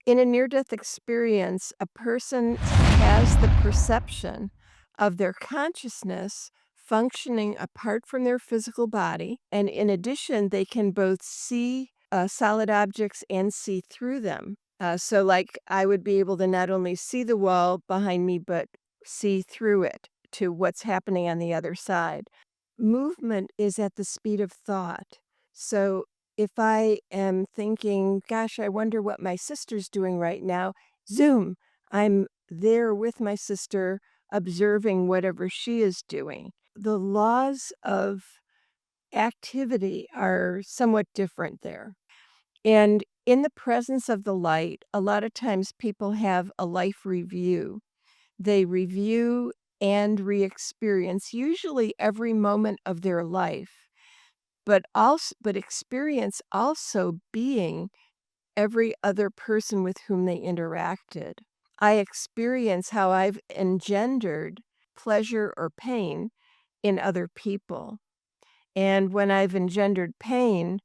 In a near-death experience, a person has the perception of their consciousness functioning apart from their physical body, and in addition, they can both see solid objects and see through them. So, like, I would be able to not only see the wall behind me, but see through it to what's happening on the other side. Movement is at the speed of thought. So if I am thinking, gosh, I wonder what my sister's doing right now, zoom, I'm there with my sister, observing whatever she is doing. The laws of activity are somewhat different there. And in the presence of the light, a lot of times people have a life review. They review and re experience, usually every moment of their life, but experience also being every other person with whom they interacted. I experience how I've engendered pleasure or pain in other people. And when I've engendered pain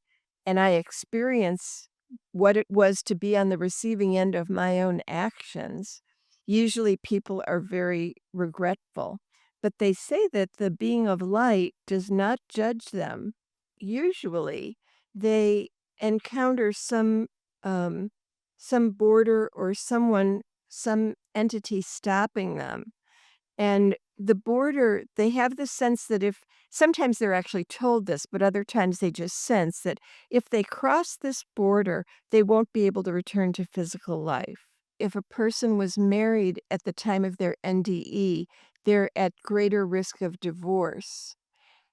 and I experience what it was to be on the receiving end of my own actions, usually people are very regretful. But they say that the being of light does not judge them. Usually, they encounter um, some border or some entity stopping them, and the border, they have the sense that if sometimes they're actually told this, but other times they just sense that if they cross this border, they won't be able to return to physical life. If a person was married at the time of their NDE, they're at greater risk of divorce.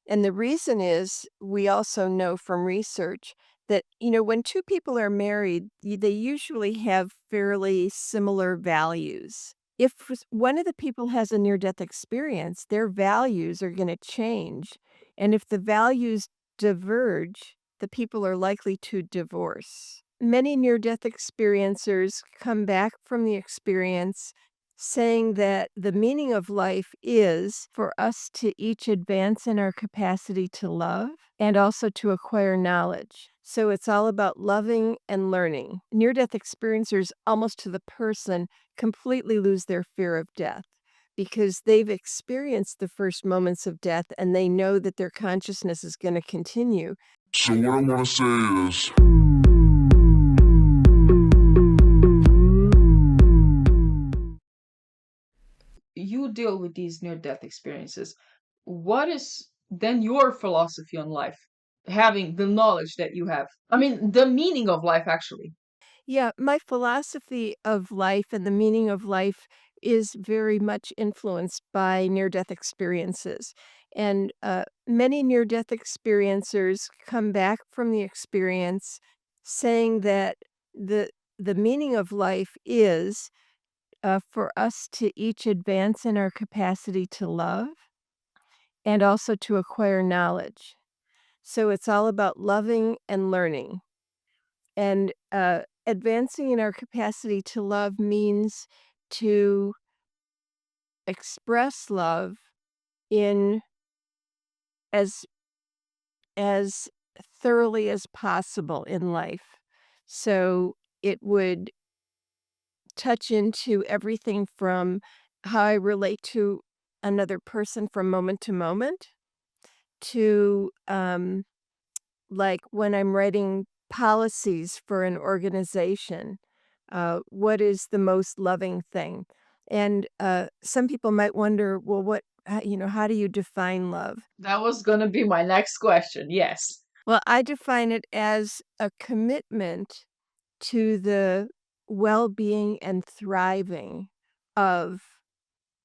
And the reason is we also know from research that, when two people are married, they usually have fairly similar values. If one of the people has a near death experience, their values are going to change. And if the values diverge, the people are likely to divorce. Many near death experiencers come back from the experience saying that the meaning of life is for us to each advance in our capacity to love and also to acquire knowledge. So it's all about loving and learning. Near death experiencers, almost to the person, completely lose their fear of death because they've experienced the first moments of death and they know that their consciousness is going to continue. So what I want to say is, you deal with these near death experiences. What is then your philosophy on life? Having the knowledge that you have. I mean, the meaning of life, actually. Yeah, my philosophy of life and the meaning of life is very much influenced by near death experiences. And many near death experiencers come back from the experience saying that the meaning of life is for us to each advance in our capacity to love and also to acquire knowledge. So it's all about loving and learning. And advancing in our capacity to love means to express love in as as thoroughly as possible in life. So it would touch into everything from how I relate to another person from moment to moment to like when I'm writing policies for an organization, what is the most loving thing? And some people might wonder, well, how do you define love? That was gonna be my next question. Yes. Well, I define it as a commitment to the well being and thriving of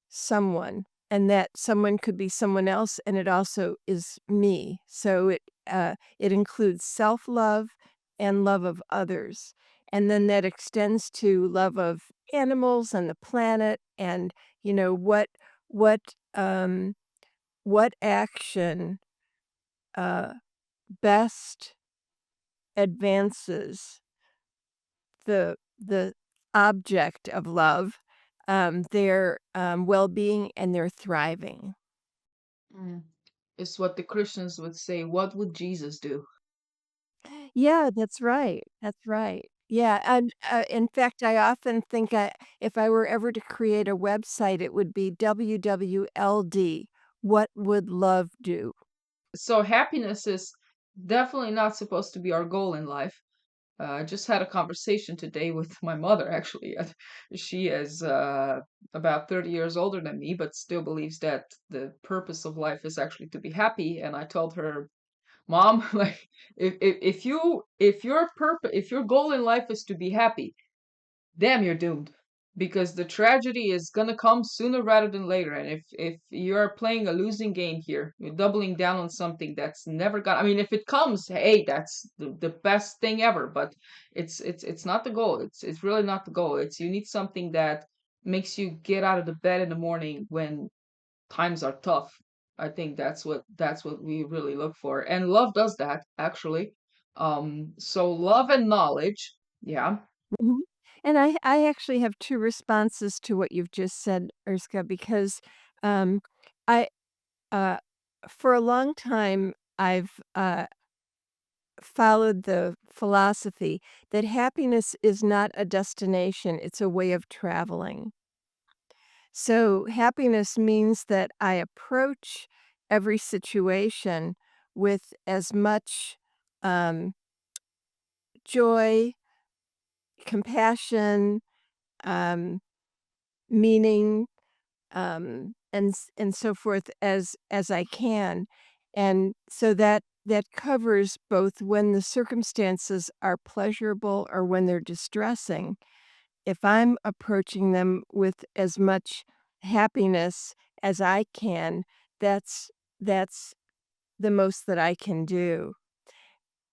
someone, and that someone could be someone else, and it also is me. So it includes self-love and love of others, and then that extends to love of animals and the planet and, what, um what action, uh, best advances the object of love, their, well-being and their thriving. Mm. It's what the Christians would say. What would Jesus do? Yeah, that's right, that's right. Yeah, and, in fact, I often think if I were ever to create a website, it would be WWLD, What Would Love Do? So happiness is definitely not supposed to be our goal in life. I just had a conversation today with my mother, actually. She is about 30 years older than me, but still believes that the purpose of life is actually to be happy. And I told her, Mom, like, if your goal in life is to be happy, damn, you're doomed. Because the tragedy is gonna come sooner rather than later. And if you're playing a losing game here, you're doubling down on something that's never gonna, I mean, if it comes, hey, that's the best thing ever, but it's not the goal. It's really not the goal. It's you need something that makes you get out of the bed in the morning when times are tough. I think that's what we really look for. And love does that, actually. So love and knowledge, yeah. Mhm. And I actually have 2 responses to what you've just said, Erska, because, um, I uh, for a long time, I've, followed the philosophy that happiness is not a destination, it's a way of traveling. So, happiness means that I approach every situation with as much, um, joy, compassion, um, meaning, and so forth as I can, and so that covers both when the circumstances are pleasurable or when they're distressing. If I'm approaching them with as much happiness as I can, that's the most that I can do.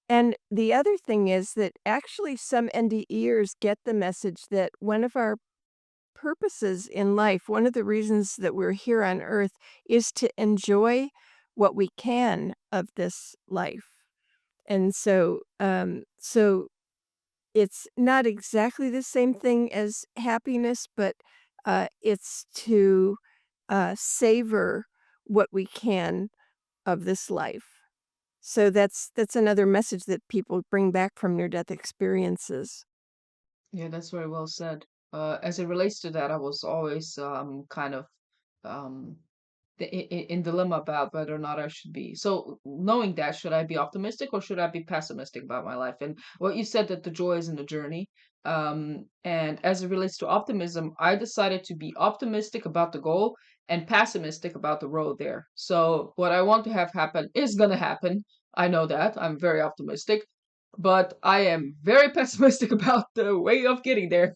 And the other thing is that actually some NDEers get the message that one of our purposes in life, one of the reasons that we're here on earth is to enjoy what we can of this life. And so it's not exactly the same thing as happiness, but it's to savor what we can of this life. So that's another message that people bring back from near death experiences. Yeah, that's very well said. As it relates to that, I was always kind of um, in dilemma about whether or not I should be. So knowing that, should I be optimistic or should I be pessimistic about my life? And what you said that the joy is in the journey. And as it relates to optimism, I decided to be optimistic about the goal and pessimistic about the road there. So what I want to have happen is gonna happen. I know that. I'm very optimistic, but I am very pessimistic about the way of getting there.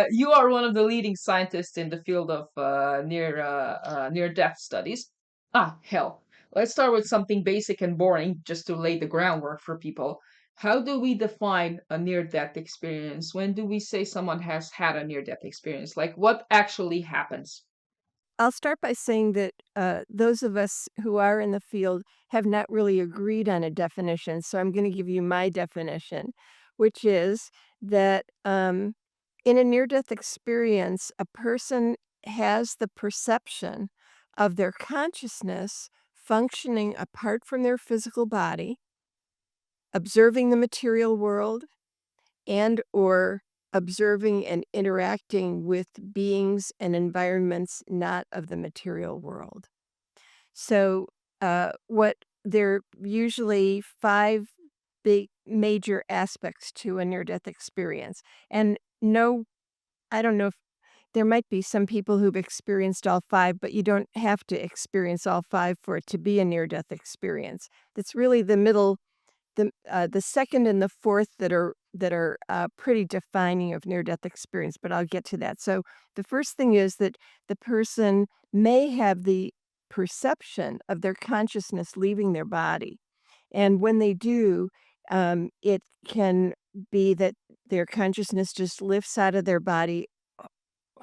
You are one of the leading scientists in the field of near death studies. Ah, hell. Let's start with something basic and boring just to lay the groundwork for people. How do we define a near death experience? When do we say someone has had a near death experience? Like, what actually happens? I'll start by saying that those of us who are in the field have not really agreed on a definition. So I'm going to give you my definition, which is that in a near death experience, a person has the perception of their consciousness functioning apart from their physical body, observing the material world, and or observing and interacting with beings and environments not of the material world. So, what there are usually 5 big major aspects to a near-death experience, and no, I don't know if there might be some people who've experienced all 5, but you don't have to experience all 5 for it to be a near-death experience. It's really the 2nd and the 4th that are pretty defining of near-death experience, but I'll get to that. So, the first thing is that the person may have the perception of their consciousness leaving their body, and when they do, it can be that their consciousness just lifts out of their body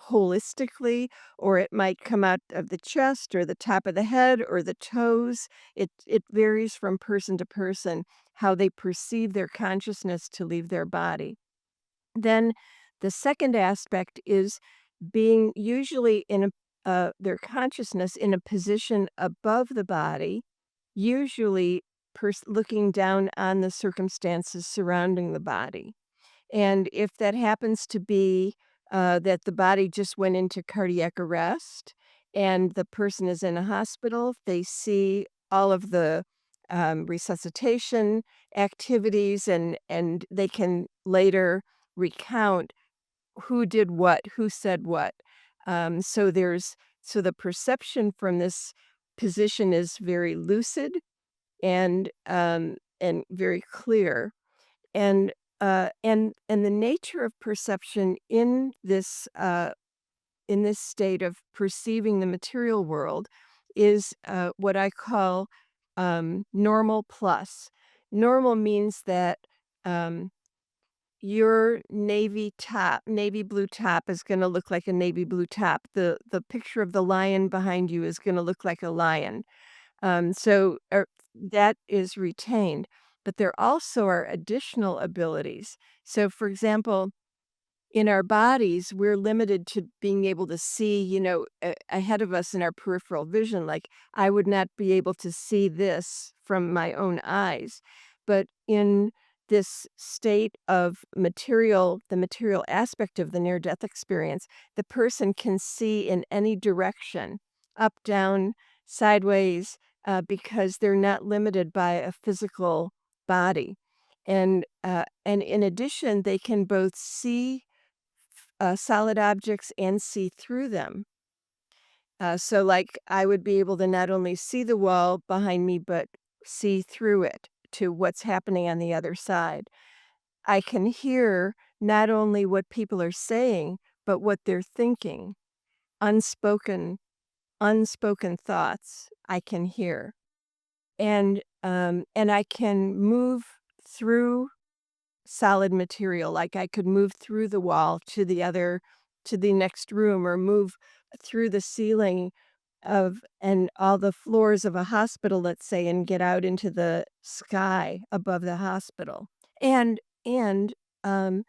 holistically, or it might come out of the chest or the top of the head or the toes. It varies from person to person how they perceive their consciousness to leave their body. Then the second aspect is being usually in their consciousness in a position above the body, usually looking down on the circumstances surrounding the body. And if that happens to be that the body just went into cardiac arrest and the person is in a hospital, they see all of the resuscitation activities, and they can later recount who did what, who said what. So the perception from this position is very lucid and very clear. And the nature of perception in this state of perceiving the material world is what I call normal plus. Normal means that um, your navy blue top is going to look like a navy blue top. The picture of the lion behind you is going to look like a lion. That is retained, but there also are additional abilities. So, for example, in our bodies, we're limited to being able to see, ahead of us in our peripheral vision. Like, I would not be able to see this from my own eyes. But in this state of the material aspect of the near-death experience, the person can see in any direction, up, down, sideways, because they're not limited by a physical body. And in addition, they can both see solid objects and see through them. So, like, I would be able to not only see the wall behind me, but see through it to what's happening on the other side. I can hear not only what people are saying, but what they're thinking. Unspoken, unspoken thoughts I can hear. And I can move through solid material, like I could move through the wall to the next room, or move through the ceiling of and all the floors of a hospital, let's say, and get out into the sky above the hospital. And um,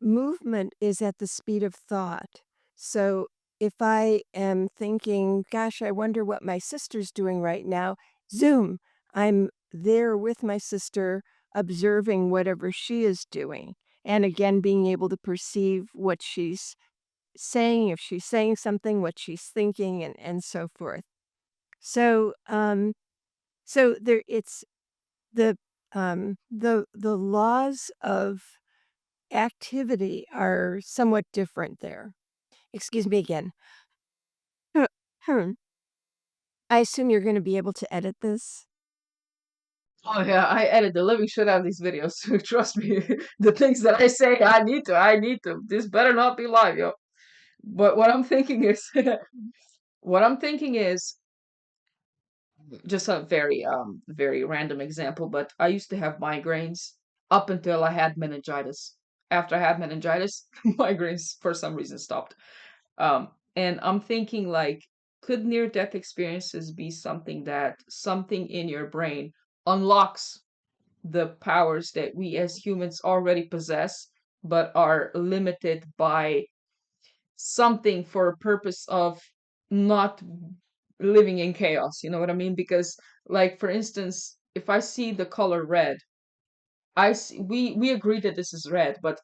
movement is at the speed of thought. So if I am thinking, gosh, I wonder what my sister's doing right now, zoom, I'm there with my sister, observing whatever she is doing. And again, being able to perceive what she's saying, if she's saying something, what she's thinking, and so forth. So there it's the laws of activity are somewhat different there. Excuse me again. Hmm. I assume you're gonna be able to edit this? Oh yeah, I edit the living shit out of these videos. Trust me, the things that I say, I need to. This better not be live, yo. But what I'm thinking is, what I'm thinking is just a very random example. But I used to have migraines up until I had meningitis. After I had meningitis, migraines for some reason stopped. And I'm thinking like, could near-death experiences be something in your brain unlocks the powers that we as humans already possess, but are limited by something for a purpose of not living in chaos. You know what I mean? Because, like, for instance, if I see the color red, we agree that this is red, but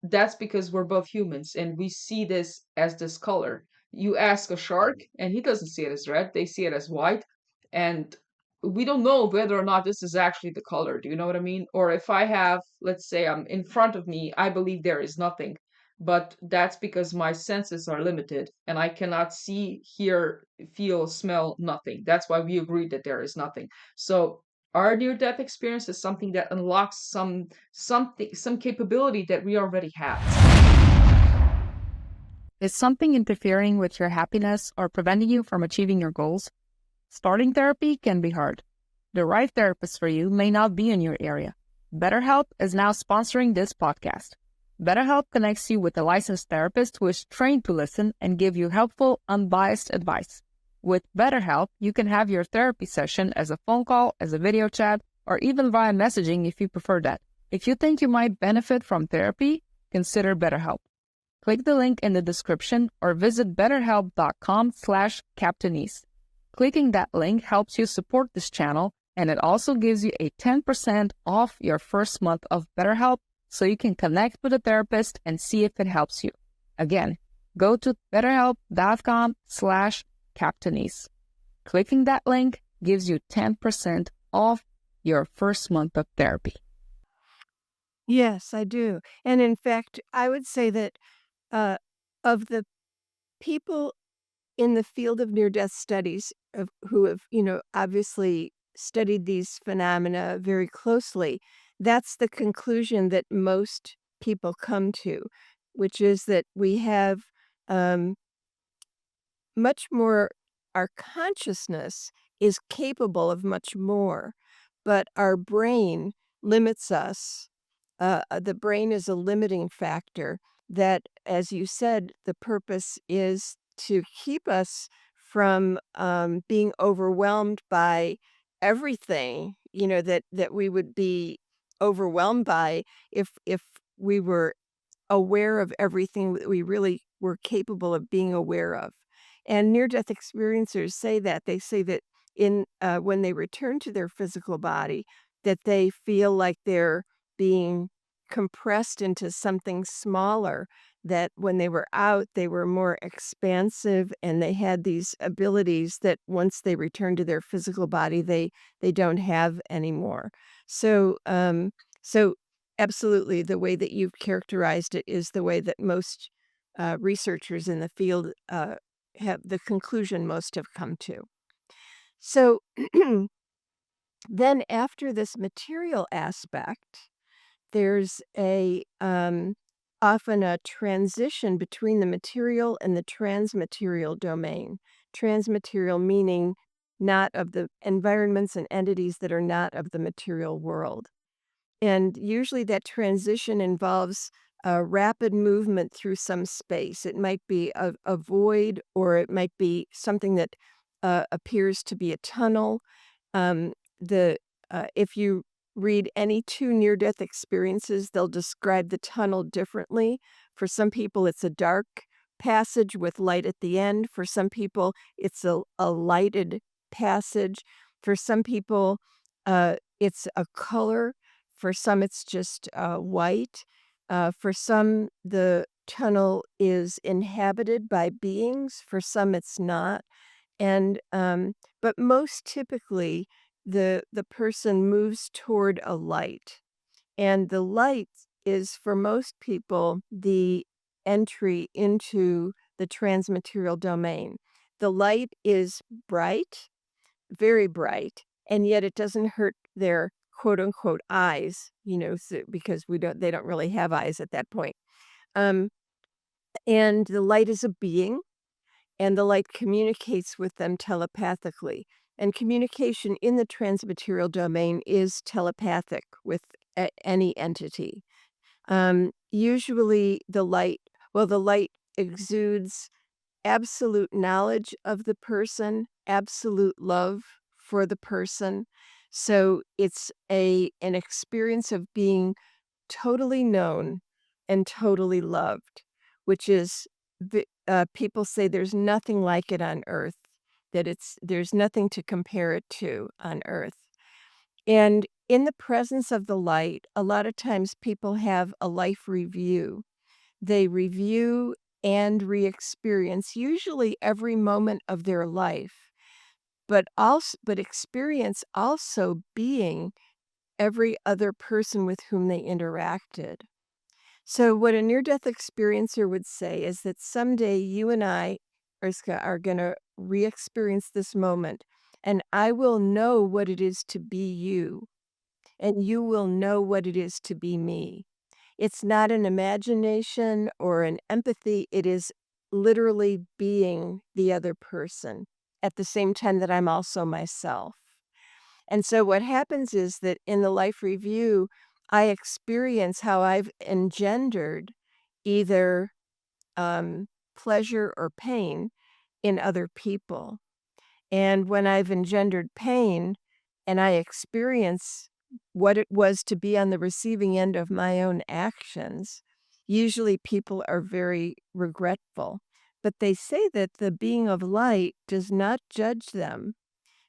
that's because we're both humans and we see this as this color. You ask a shark and he doesn't see it as red, they see it as white, and we don't know whether or not this is actually the color. Do you know what I mean? Or if I have, let's say I'm in front of me, I believe there is nothing, but that's because my senses are limited and I cannot see, hear, feel, smell nothing. That's why we agreed that there is nothing. So our near death experience is something that unlocks some capability that we already have. Is something interfering with your happiness or preventing you from achieving your goals? Starting therapy can be hard. The right therapist for you may not be in your area. BetterHelp is now sponsoring this podcast. BetterHelp connects you with a licensed therapist who is trained to listen and give you helpful, unbiased advice. With BetterHelp, you can have your therapy session as a phone call, as a video chat, or even via messaging if you prefer that. If you think you might benefit from therapy, consider BetterHelp. Click the link in the description or visit betterhelp.com/captainese. Clicking that link helps you support this channel, and it also gives you a 10% off your first month of BetterHelp so you can connect with a therapist and see if it helps you. Again, go to betterhelp.com/Captainese. Clicking that link gives you 10% off your first month of therapy. Yes, I do. And in fact, I would say that uh, of the people in the field of near-death studies who have, obviously studied these phenomena very closely, that's the conclusion that most people come to, which is that we have um, much more our consciousness is capable of much more, but our brain limits us. The brain is a limiting factor that, as you said, the purpose is to keep us from being overwhelmed by everything, that we would be overwhelmed by if we were aware of everything that we really were capable of being aware of. And near-death experiencers say that. They say that when they return to their physical body, that they feel like they're being compressed into something smaller, that when they were out, they were more expansive, and they had these abilities that once they return to their physical body, they don't have anymore. So, so absolutely, the way that you've characterized it is the way that most researchers in the field have the conclusion most have come to. So then, after this material aspect, there's often a transition between the material and the transmaterial domain. Transmaterial meaning not of the environments and entities that are not of the material world. And usually that transition involves a rapid movement through some space. It might be a void, or it might be something that appears to be a tunnel. The If you read any two near-death experiences, they'll describe the tunnel differently. For some people, it's a dark passage with light at the end. For some people, it's a lighted passage. For some people, it's a color. For some, it's just white. For some, the tunnel is inhabited by beings. For some, it's not. And but most typically, the person moves toward a light, and the light is for most people the entry into the transmaterial domain. The light is bright, very bright, and yet it doesn't hurt their quote unquote eyes, because they don't really have eyes at that point. Um, and the light is a being, and the light communicates with them telepathically. And communication in the transmaterial domain is telepathic with any entity. Usually the light exudes absolute knowledge of the person, absolute love for the person. So it's an experience of being totally known and totally loved, which is people say there's nothing like it on earth, that there's nothing to compare it to on earth. And in the presence of the light, a lot of times people have a life review. They review and re-experience usually every moment of their life, but experience also being every other person with whom they interacted. So what a near-death experiencer would say is that someday you and I are going to re-experience this moment, and I will know what it is to be you, and you will know what it is to be me. It's not an imagination or an empathy. It is literally being the other person at the same time that I'm also myself. And so what happens is that in the life review, I experience how I've engendered either pleasure or pain in other people. And when I've engendered pain and I experience what it was to be on the receiving end of my own actions, usually people are very regretful. But they say that the being of light does not judge them,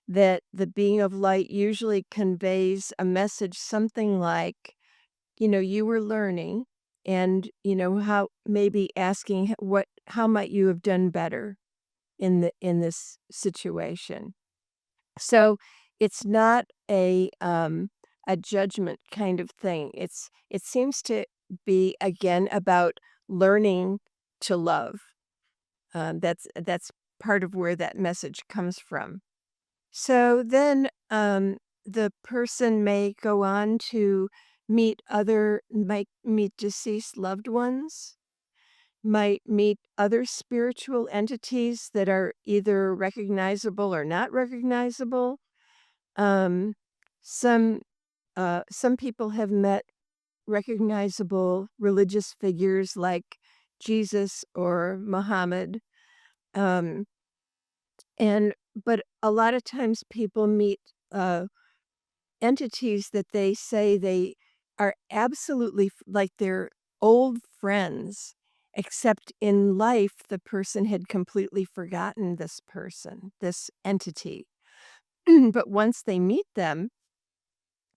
that the being of light usually conveys a message something like, you were learning and, how maybe asking how might you have done better in this situation. So it's not a judgment kind of thing. It seems to be again about learning to love. That's part of where that message comes from. So then the person may go on to might meet deceased loved ones, might meet other spiritual entities that are either recognizable or not recognizable. Um, some some people have met recognizable religious figures like Jesus or Muhammad. Um, and but a lot of times people meet entities that they say they are absolutely like they're old friends, except in life the person had completely forgotten this person, this entity. But once they meet them,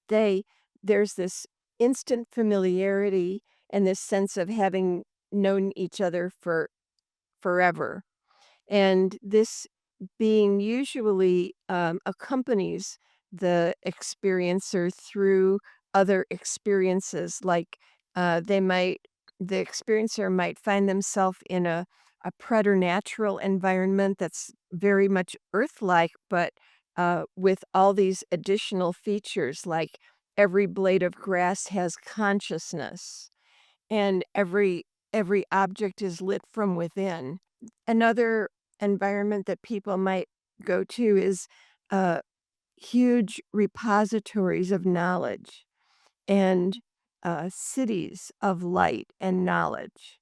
they there's this instant familiarity and this sense of having known each other for forever. And this being usually accompanies the experiencer through other experiences. Like they might, the experiencer might find themselves in a preternatural environment that's very much Earth-like, but with all these additional features, like every blade of grass has consciousness and every object is lit from within. Another environment that people might go to is uh, huge repositories of knowledge and cities of light and knowledge,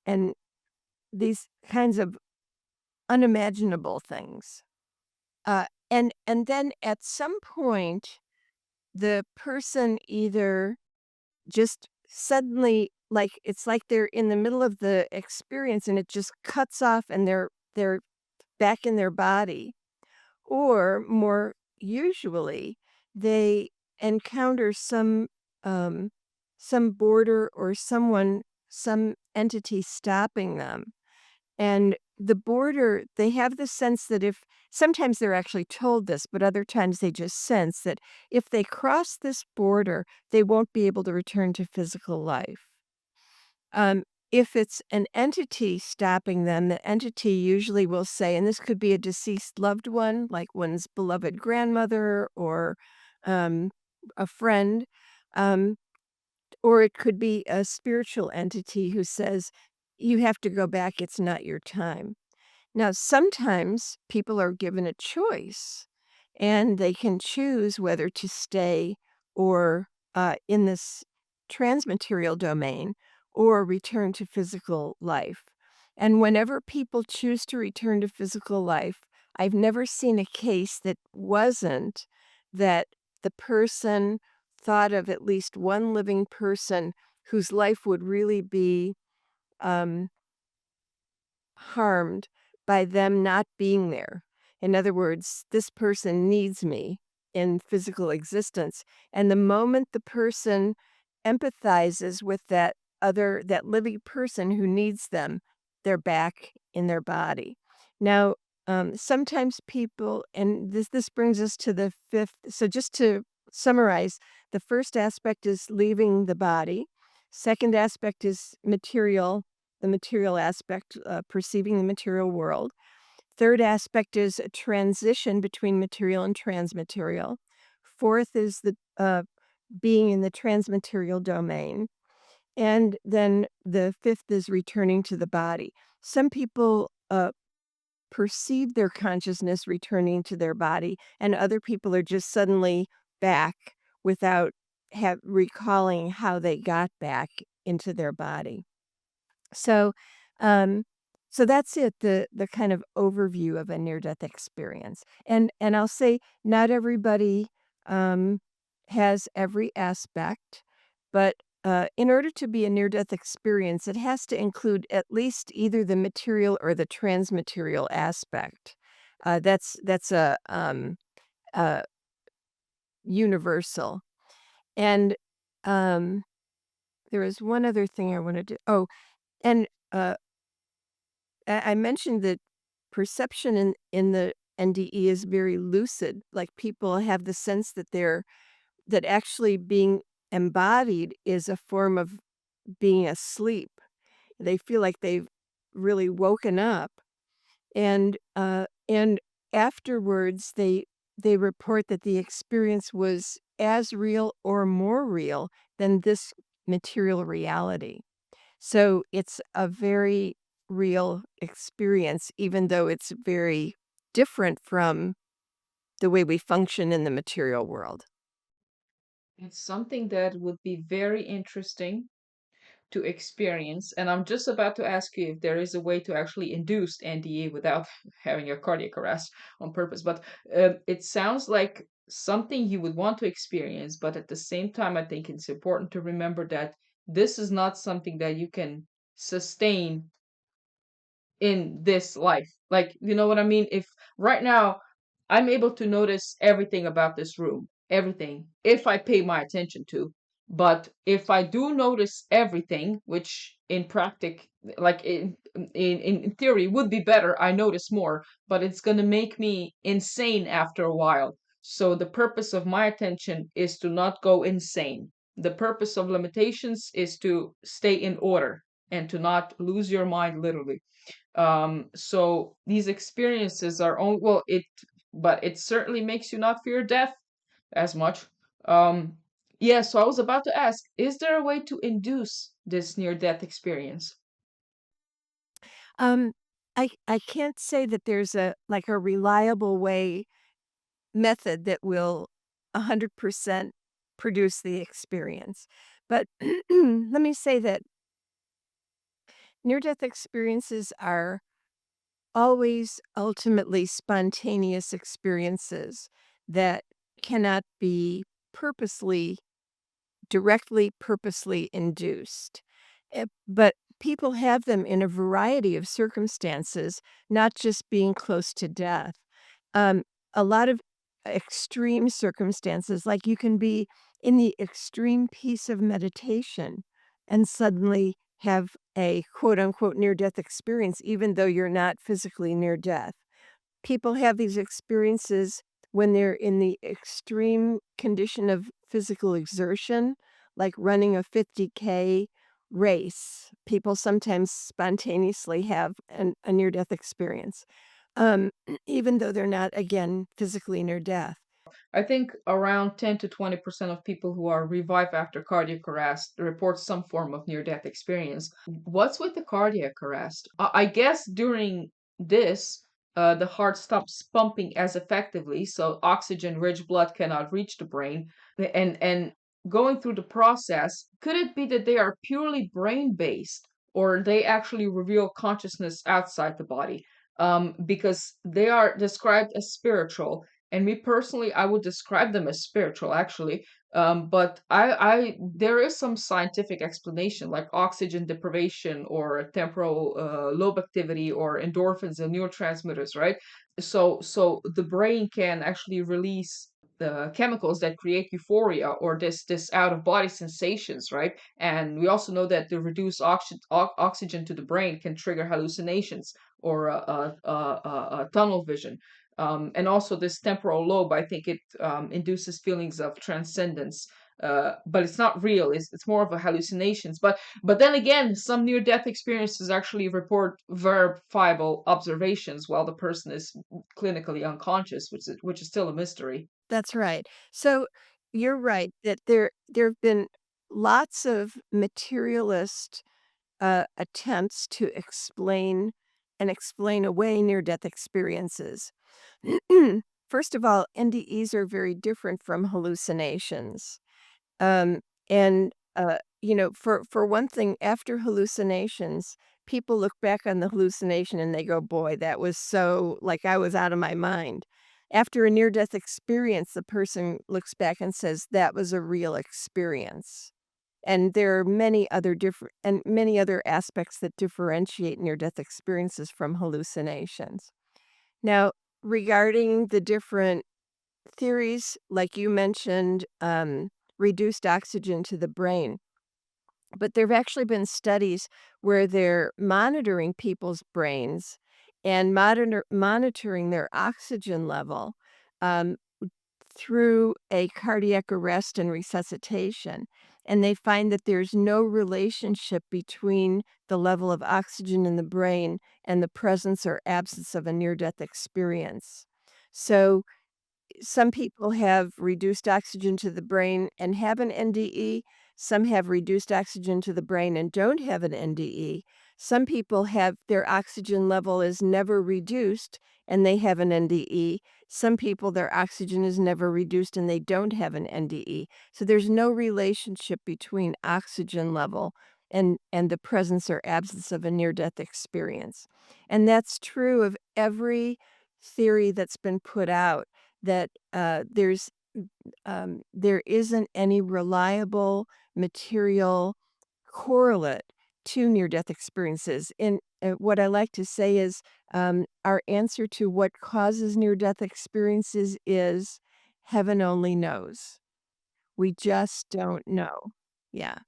and these kinds of unimaginable things. And then at some point, the person either just suddenly it's like they're in the middle of the experience and it just cuts off and they're back in their body, or more usually they encounter um some border or some entity stopping them. And the border, they have the sense that if sometimes they're actually told this, but other times they just sense that if they cross this border, they won't be able to return to physical life. Um, if it's an entity stopping them, the entity usually will say, and this could be a deceased loved one, like one's beloved grandmother or um, a friend, um, or it could be a spiritual entity who says, you have to go back, it's not your time. Now, sometimes people are given a choice and they can choose whether to stay or in this transmaterial domain or return to physical life. And whenever people choose to return to physical life, I've never seen a case that wasn't that the person thought of at least one living person whose life would really be um, harmed by them not being there. In other words, this person needs me in physical existence. And the moment the person empathizes with that living person who needs them, they're back in their body. Now, sometimes people, and this brings us to the fifth. So, just to summarize, the first aspect is leaving the body. Second aspect is the material aspect, perceiving the material world. Third aspect is a transition between material and transmaterial. Fourth is the being in the transmaterial domain. And then the fifth is returning to the body. Some people perceive their consciousness returning to their body, and other people are just suddenly back without recalling how they got back into their body. So, um, so that's it, the kind of overview of a near-death experience. And I'll say not everybody um, has every aspect, but in order to be a near-death experience, it has to include at least either the material or the transmaterial aspect. That's a universal. And um, There was one other thing I wanted to and, I mentioned that perception in the NDE is very lucid, like, people have the sense that that actually being embodied is a form of being asleep. They feel like they've really woken up, and afterwards, they report that the experience was as real or more real than this material reality. So it's a very real experience, even though it's very different from the way we function in the material world. It's something that would be very interesting to experience. And I'm just about to ask you if there is a way to actually induce NDE without having a cardiac arrest on purpose. But it sounds like something you would want to experience. But at the same time, I think it's important to remember that this is not something that you can sustain in this life. Like, you know what I mean? If right now I'm able to notice everything about this room, everything, if I pay my attention to. But if I do notice everything, which in practic, like in theory would be better, I notice more, but it's gonna make me insane after a while. So the purpose of my attention is to not go insane. The purpose of limitations is to stay in order and to not lose your mind literally. So these experiences are on well it but it certainly makes you not fear death as much. um yeah, so I was about to ask, is there a way to induce this near death experience? Um, I can't say that there's a reliable way method that will 100% produce the experience. But let me say that near-death experiences are always ultimately spontaneous experiences that cannot be purposely purposely induced. But people have them in a variety of circumstances, not just being close to death. Um, a lot of extreme circumstances, like you can be in the extreme peace of meditation and suddenly have a quote unquote near death experience, even though you're not physically near death. People have these experiences when they're in the extreme condition of physical exertion, like running a 50K race. People sometimes spontaneously have a near death experience, um, even though they're not, again, physically near death. I think around 10 to 20% of people who are revived after cardiac arrest report some form of near death experience. What's with the cardiac arrest? I guess during this, the heart stops pumping as effectively, so oxygen rich blood cannot reach the brain. And going through the process, could it be that they are purely brain based, or they actually reveal consciousness outside the body? Because they are described as spiritual, and me personally, I would describe them as spiritual actually. But there is some scientific explanation, like oxygen deprivation or temporal lobe activity or endorphins and neurotransmitters, right? So the brain can actually release the chemicals that create euphoria or this out of body sensations, right? And we also know that the reduced oxygen to the brain can trigger hallucinations or tunnel vision. And also this temporal lobe, I think it induces feelings of transcendence. But it's not real. It's more of a hallucinations. But then again, some near death experiences actually report verifiable observations while the person is clinically unconscious, which is still a mystery. That's right. So you're right that there have been lots of materialist attempts to explain away near death experiences. First of all, NDEs are very different from hallucinations. Um, for one thing, after hallucinations, people look back on the hallucination and they go, "Boy, that was so like I was out of my mind." After a near-death experience, the person looks back and says, "That was a real experience." And there are many other aspects that differentiate near-death experiences from hallucinations. Now, regarding the different theories, like you mentioned, reduced oxygen to the brain. But there have actually been studies where they're monitoring people's brains and monitoring their oxygen level, um, through a cardiac arrest and resuscitation, and they find that there's no relationship between the level of oxygen in the brain and the presence or absence of a near-death experience. So some people have reduced oxygen to the brain and have an NDE. Some have reduced oxygen to the brain and don't have an NDE. Some people have their oxygen level is never reduced and they have an NDE. Some people, their oxygen is never reduced and they don't have an NDE. So there's no relationship between oxygen level and the presence or absence of a near-death experience. And that's true of every theory that's been put out that there isn't any reliable material correlate to near-death experiences. And what I like to say is our answer to what causes near-death experiences is heaven only knows. We just don't know. Yeah.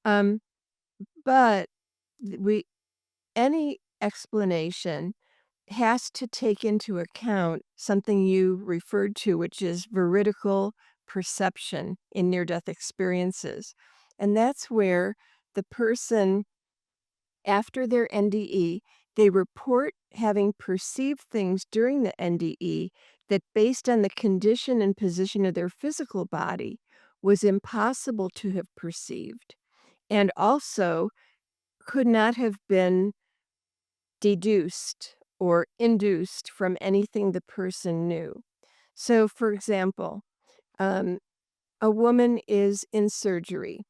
Um, but we any explanation has to take into account something you referred to, which is veridical perception in near death experiences. And that's where the person, after their NDE, they report having perceived things during the NDE that, based on the condition and position of their physical body, was impossible to have perceived, and also could not have been deduced or induced from anything the person knew. So, for example, um, a woman is in surgery,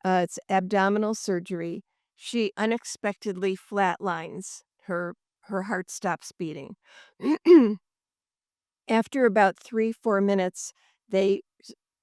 it's abdominal surgery. She unexpectedly flatlines. Her heart stops beating. After about 3, 4 minutes, they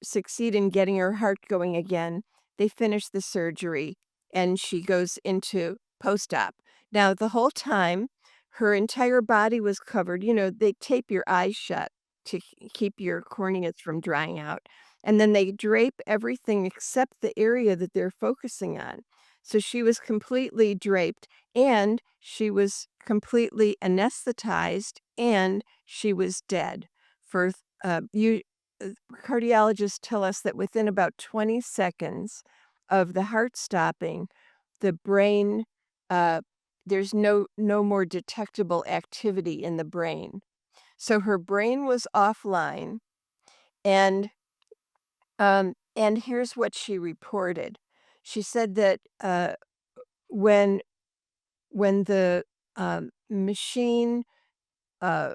succeed in getting her heart going again. They finish the surgery and she goes into post op. Now, the whole time, her entire body was covered. You know, they tape your eyes shut to keep your corneas from drying out. And then they drape everything except the area that they're focusing on. So she was completely draped and she was completely anesthetized and she was dead for you cardiologists tell us that within about 20 seconds of the heart stopping, the brain, uh, there's no more detectable activity in the brain. So her brain was offline, and here's what she reported. She said that when the machine uh,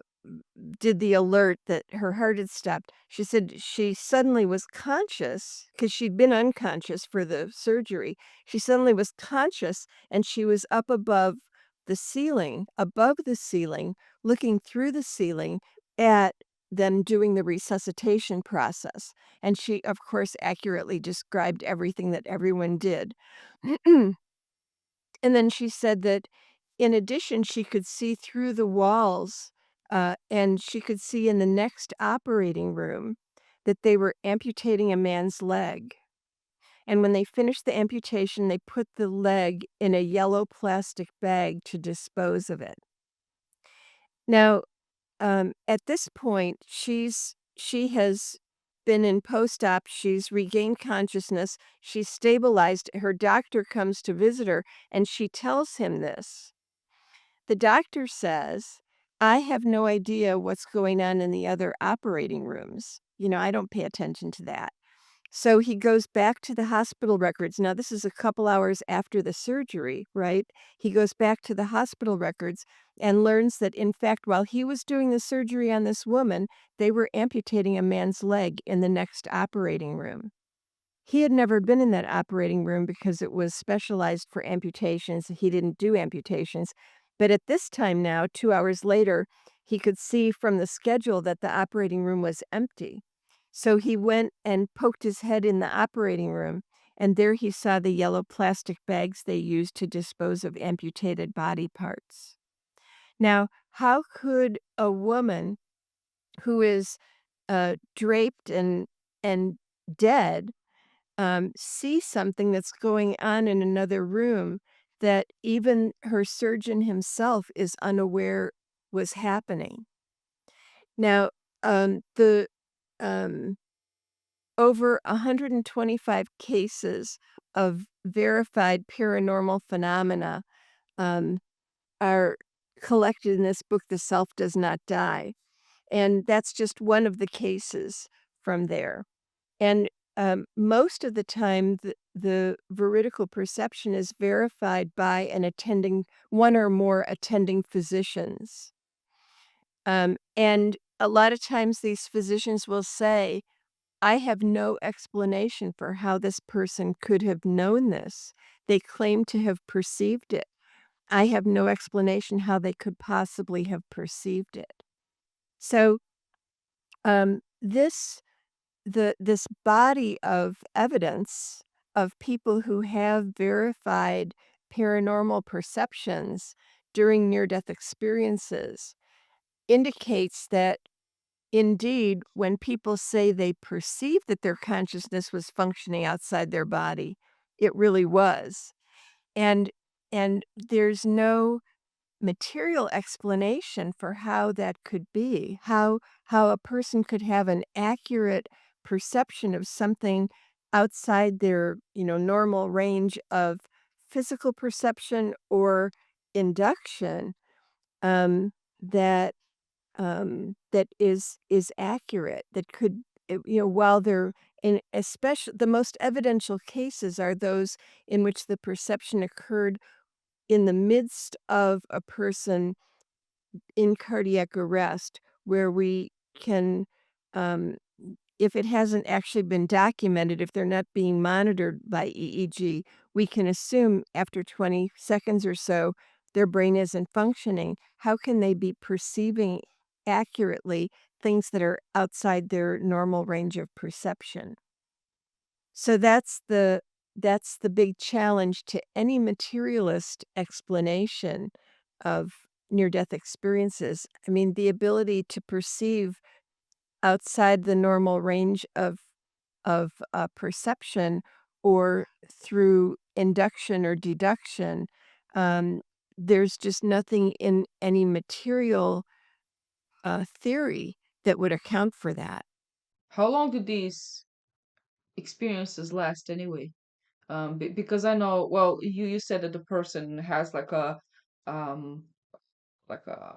did the alert that her heart had stopped, she said she suddenly was conscious because 'cause she'd been unconscious for the surgery. She suddenly was conscious, and she was up above the ceiling, looking through the ceiling at them doing the resuscitation process, and she, of course, accurately described everything that everyone did. And then she said that in addition, she could see through the walls, and she could see in the next operating room that they were amputating a man's leg. And when they finished the amputation, they put the leg in a yellow plastic bag to dispose of it. Now, at this point, she has been in post-op, she's regained consciousness, she's stabilized, her doctor comes to visit her, and she tells him this. The doctor says, "I have no idea what's going on in the other operating rooms. You know, I don't pay attention to that." So he goes back to the hospital records. Now, this is a couple hours after the surgery, right? He goes back to the hospital records and learns that, in fact, while he was doing the surgery on this woman, they were amputating a man's leg in the next operating room. He had never been in that operating room because it was specialized for amputations. He didn't do amputations. But at this time now, 2 hours later, he could see from the schedule that the operating room was empty. So he went and poked his head in the operating room, and there he saw the yellow plastic bags they used to dispose of amputated body parts. Now, how could a woman who is draped and dead see something that's going on in another room that even her surgeon himself is unaware was happening. Now, the um, over 125 cases of verified paranormal phenomena um, are collected in this book, The Self Does Not Die. And that's just one of the cases from there. And most of the time, the veridical perception is verified by an attending, one or more attending physicians. And a lot of times, these physicians will say, I have no explanation for how this person could have known this. They claim to have perceived it. I have no explanation how they could possibly have perceived it. So, this body of evidence of people who have verified paranormal perceptions during near-death experiences indicates that indeed, when people say they perceive that their consciousness was functioning outside their body, it really was. And and there's no material explanation for how that could be, how a person could have an accurate perception of something outside their, normal range of physical perception or induction, um, that that is accurate, that could, while they're in, especially the most evidential cases are those in which the perception occurred in the midst of a person in cardiac arrest, where we can, um, if it hasn't actually been documented, if they're not being monitored by EEG, we can assume after 20 seconds or so, their brain isn't functioning. How can they be perceiving accurately things that are outside their normal range of perception? So that's the big challenge to any materialist explanation of near-death experiences. I mean, the ability to perceive outside the normal range of perception or through induction or deduction, um, there's just nothing in any material, theory that would account for that. How long do these experiences last anyway? Because I know, well, you said that the person has um like a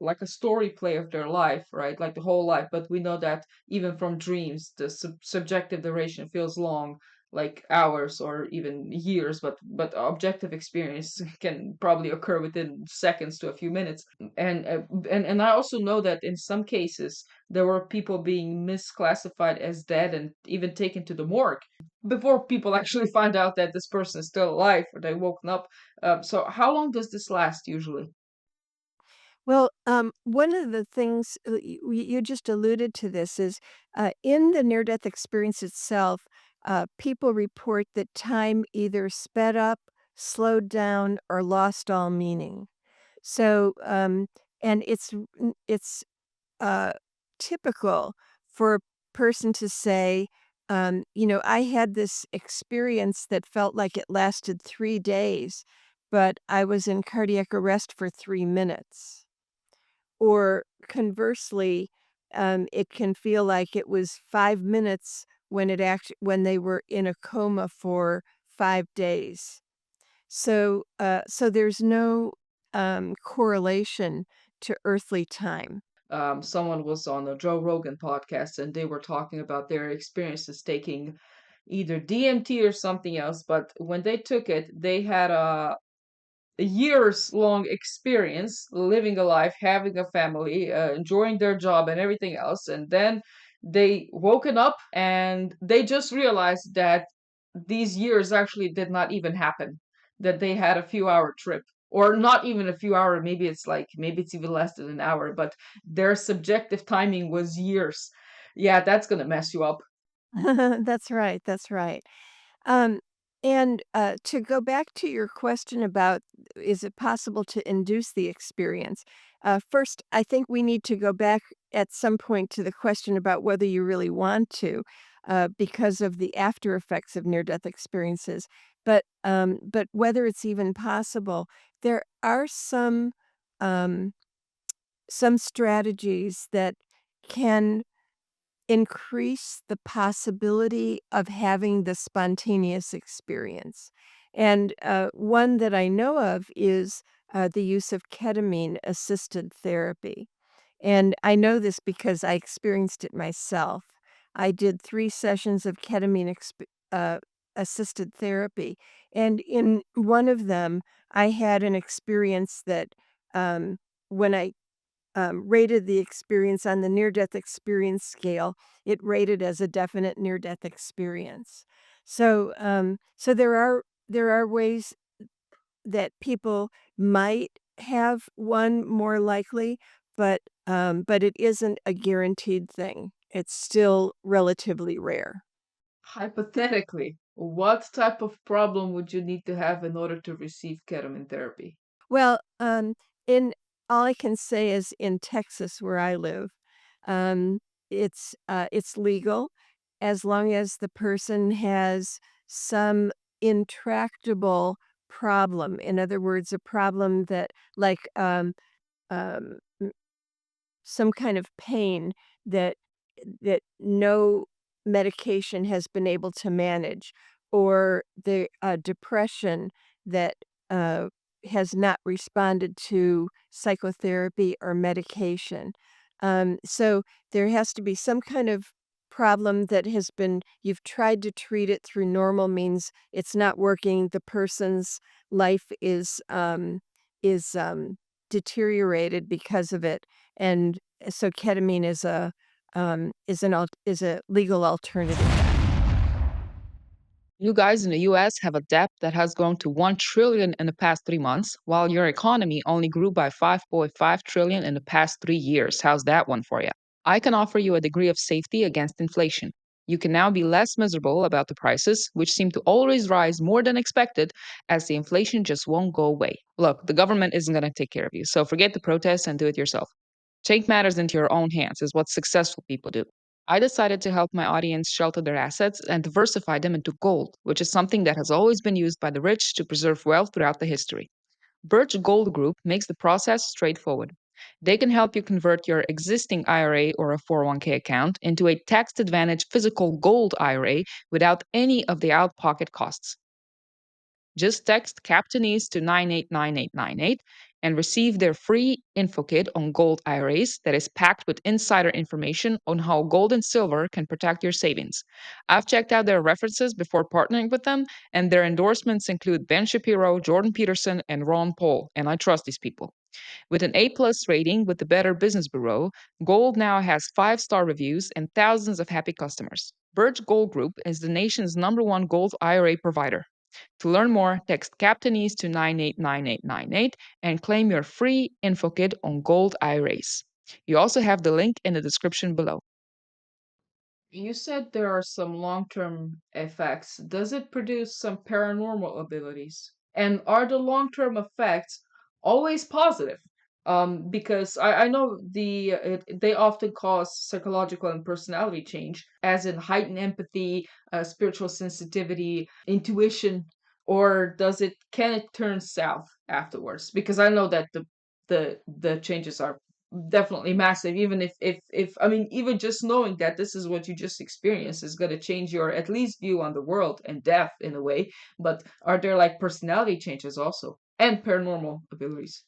like a story play of their life, right? Like the whole life. But we know that even from dreams, the subjective duration feels long, like hours or even years. But objective experience can probably occur within seconds to a few minutes. And I also know that in some cases there were people being misclassified as dead and even taken to the morgue before people actually find out that this person is still alive or they woken up. So how long does this last usually? Well, one of the things you just alluded to this is in the near death experience itself, people report that time either sped up, slowed down, or lost all meaning. So, and it's uh, typical for a person to say, I had this experience that felt like it lasted 3 days, but I was in cardiac arrest for 3 minutes. Or conversely, it can feel like it was 5 minutes when they were in a coma for 5 days. So there's no, correlation to earthly time. Someone was on the Joe Rogan podcast and they were talking about their experiences taking either DMT or something else, but when they took it, they had a years long experience living a life, having a family, enjoying their job and everything else. And then they woken up and they just realized that these years actually did not even happen, that they had a few hour trip. Or not even a few hour, maybe it's even less than an hour, but their subjective timing was years. Yeah, that's gonna mess you up. That's right, that's right. Um, and, to go back to your question about is it possible to induce the experience? First, I think we need to go back at some point to the question about whether you really want to. because of the after effects of near-death experiences. But whether it's even possible, there are um, some strategies that can increase the possibility of having the spontaneous experience. And one that I know of is the use of ketamine assisted therapy. And I know this because I experienced it myself. I did 3 sessions of ketamine assisted therapy. And in one of them, I had an experience that when I rated the experience on the near-death experience scale, it rated as a definite near-death experience. So there are ways that people might have one more likely, but it isn't a guaranteed thing. It's still relatively rare. Hypothetically, what type of problem would you need to have in order to receive ketamine therapy? Well, in all I can say is in Texas where I live, um, it's legal as long as the person has some intractable problem. In other words, a problem that like um, some kind of pain that no medication has been able to manage, or the depression that has not responded to psychotherapy or medication. So there has to be some kind of problem that has been you've tried to treat it through normal means, it's not working. The person's life is deteriorated because of it, and so ketamine is a legal alternative then. You guys in the US have a debt that has grown to 1 trillion in the past 3 months, while your economy only grew by 5.5 trillion in the past 3 years. How's that one for you? I can offer you a degree of safety against inflation. You can now be less miserable about the prices, which seem to always rise more than expected, as the inflation just won't go away. Look, the government isn't going to take care of you, so forget the protests and do it yourself. Take matters into your own hands is what successful people do. I decided to help my audience shelter their assets and diversify them into gold, which is something that has always been used by the rich to preserve wealth throughout the history. Birch Gold Group makes the process straightforward. They can help you convert your existing IRA or a 401k account into a tax advantaged physical gold IRA without any of the out pocket costs. Just text Captainese to 989898 and receive their free info kit on gold IRAs that is packed with insider information on how gold and silver can protect your savings. I've checked out their references before partnering with them, and their endorsements include Ben Shapiro, Jordan Peterson, and Ron Paul, and I trust these people. With an A-plus rating with the Better Business Bureau, Gold now has 5-star reviews and thousands of happy customers. Birch Gold Group is the nation's #1 gold IRA provider. To learn more, text Captainese to 989898 and claim your free info kit on gold IRAs. You also have the link in the description below. You said there are some long-term effects. Does it produce some paranormal abilities? And are the long-term effects always positive? Because I know they often cause psychological and personality change, as in heightened empathy, spiritual sensitivity, intuition, or can it turn south afterwards? Because I know that the changes are definitely massive, even if I mean, even just knowing that this is what you just experienced is going to change your at least view on the world and death in a way. But are there like personality changes also and paranormal abilities?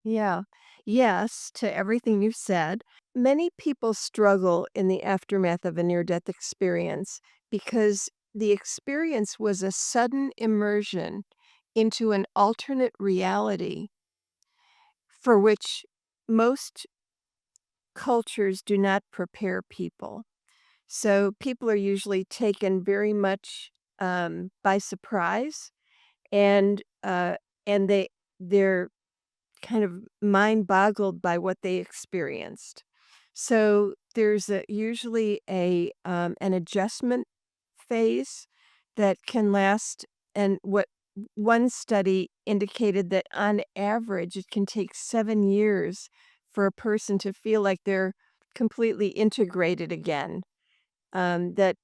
Yeah. Yes, to everything you've said. Many people struggle in the aftermath of a near-death experience because the experience was a sudden immersion into an alternate reality for which most cultures do not prepare people. So people are usually taken very much by surprise, and they're kind of mind boggled by what they experienced. So there's usually an adjustment phase that can last, and what one study indicated that on average it can take 7 years for a person to feel like they're completely integrated again. That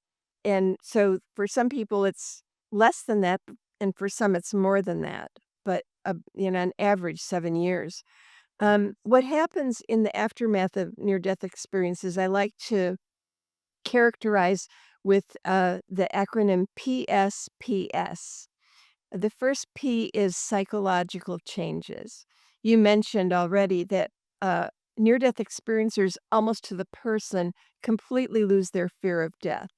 and so for some people, it's less than that, and for some, it's more than that, but, on average, 7 years. What happens in the aftermath of near-death experiences, I like to characterize with, the acronym PSPS. The first P is psychological changes. You mentioned already that near death experiencers, almost to the person, completely lose their fear of death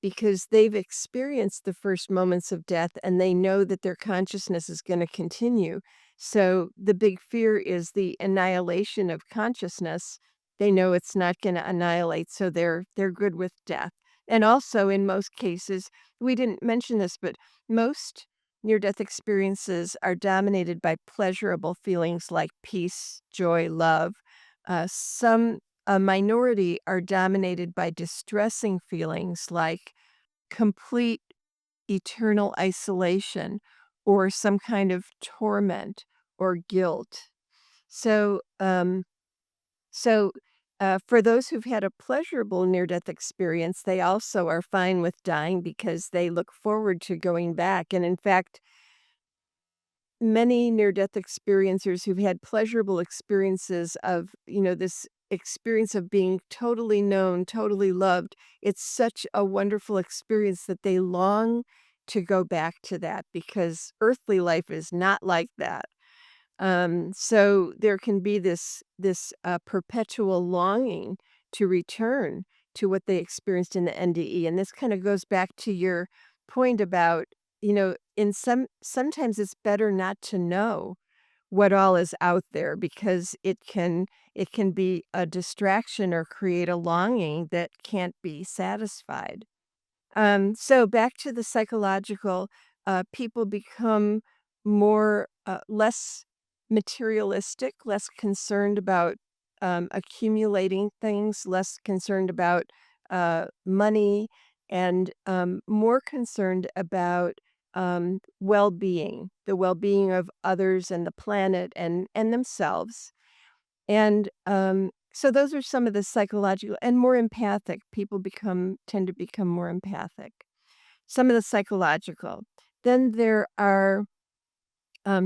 because they've experienced the first moments of death and they know that their consciousness is going to continue. So the big fear is the annihilation of consciousness. They know it's not going to annihilate, so they're good with death. And also, in most cases, we didn't mention this, but most near death experiences are dominated by pleasurable feelings like peace, joy, love. A minority are dominated by distressing feelings like complete eternal isolation or some kind of torment or guilt. So, for those who've had a pleasurable near death experience, they also are fine with dying because they look forward to going back. And in fact, many near-death experiencers who've had pleasurable experiences of, this experience of being totally known, totally loved, it's such a wonderful experience that they long to go back to that because earthly life is not like that. So there can be this perpetual longing to return to what they experienced in the NDE, and this kind of goes back to your point about, in sometimes it's better not to know what all is out there because it can be a distraction or create a longing that can't be satisfied. So back to the psychological, people become less materialistic, less concerned about accumulating things, less concerned about money, and more concerned about the well-being of others and the planet and themselves. And, so those are some of the psychological and more empathic. People tend to become more empathic. Some of the psychological. Then there are,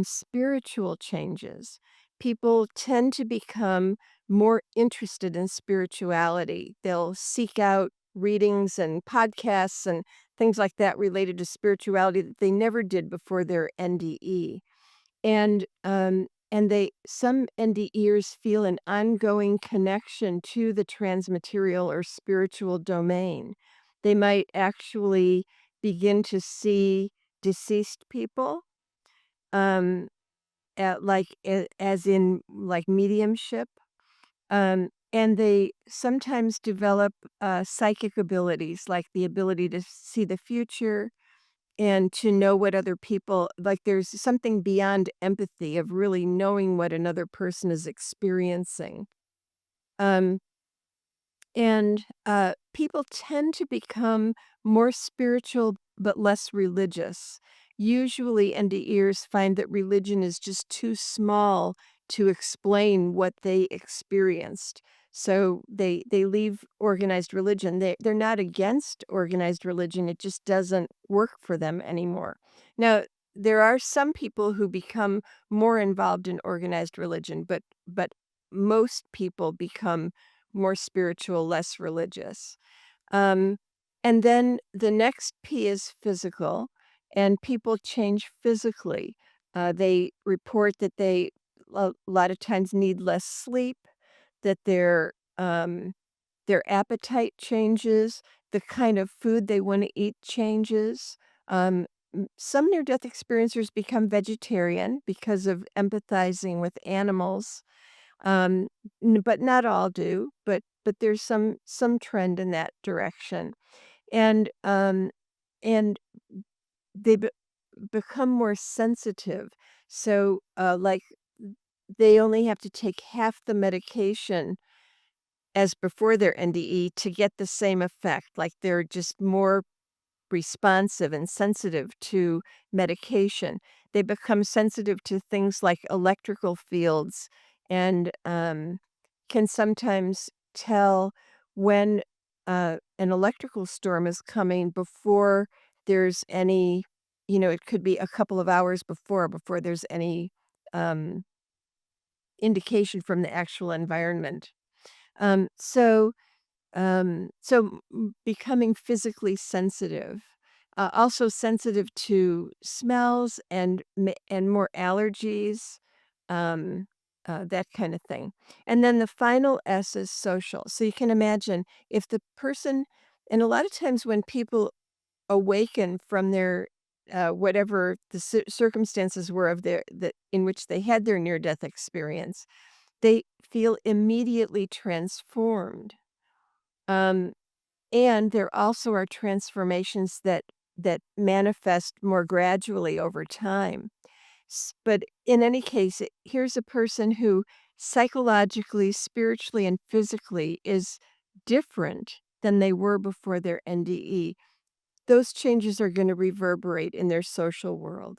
spiritual changes. People tend to become more interested in spirituality. They'll seek out readings and podcasts and things like that related to spirituality that they never did before their NDE. And they some NDErs feel an ongoing connection to the transmaterial or spiritual domain. They might actually begin to see deceased people, um, as in, like, mediumship, and they sometimes develop, psychic abilities, like the ability to see the future, and to know what other people like, there's something beyond empathy of really knowing what another person is experiencing. Um, people tend to become more spiritual but less religious. Usually, NDErs find that religion is just too small to explain what they experienced. So they leave organized religion. They're not against organized religion. It just doesn't work for them anymore. Now, there are some people who become more involved in organized religion, but most people become more spiritual, less religious. Um, and then the next P is physical, and people change physically. They report that they a lot of times need less sleep, that their appetite changes, the kind of food they want to eat changes. Some near-death experiencers become vegetarian because of empathizing with animals. But not all do, but there's some trend in that direction. And, and they become more sensitive. So, they only have to take half the medication as before their NDE to get the same effect, like, they're just more responsive and sensitive to medication. They become sensitive to things like electrical fields and can sometimes tell when an electrical storm is coming before there's any, it could be a couple of hours before there's any um, indication from the actual environment. Um, so becoming physically sensitive, also sensitive to smells and more allergies, um, that kind of thing. And then the final S is social. So you can imagine if the person, and a lot of times when people awaken from their whatever the circumstances were of their that in which they had their near death experience, they feel immediately transformed. Um, and there also are transformations that manifest more gradually over time. But in any case, here's a person who psychologically, spiritually, and physically is different than they were before their NDE. Those changes are going to reverberate in their social world.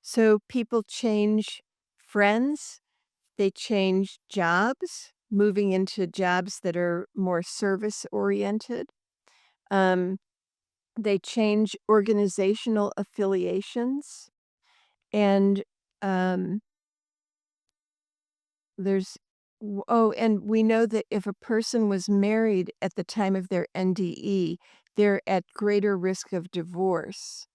So people change friends, they change jobs, moving into jobs that are more service oriented. Um, they change organizational affiliations, and, um, there's and we know that if a person was married at the time of their NDE, they're at greater risk of divorce.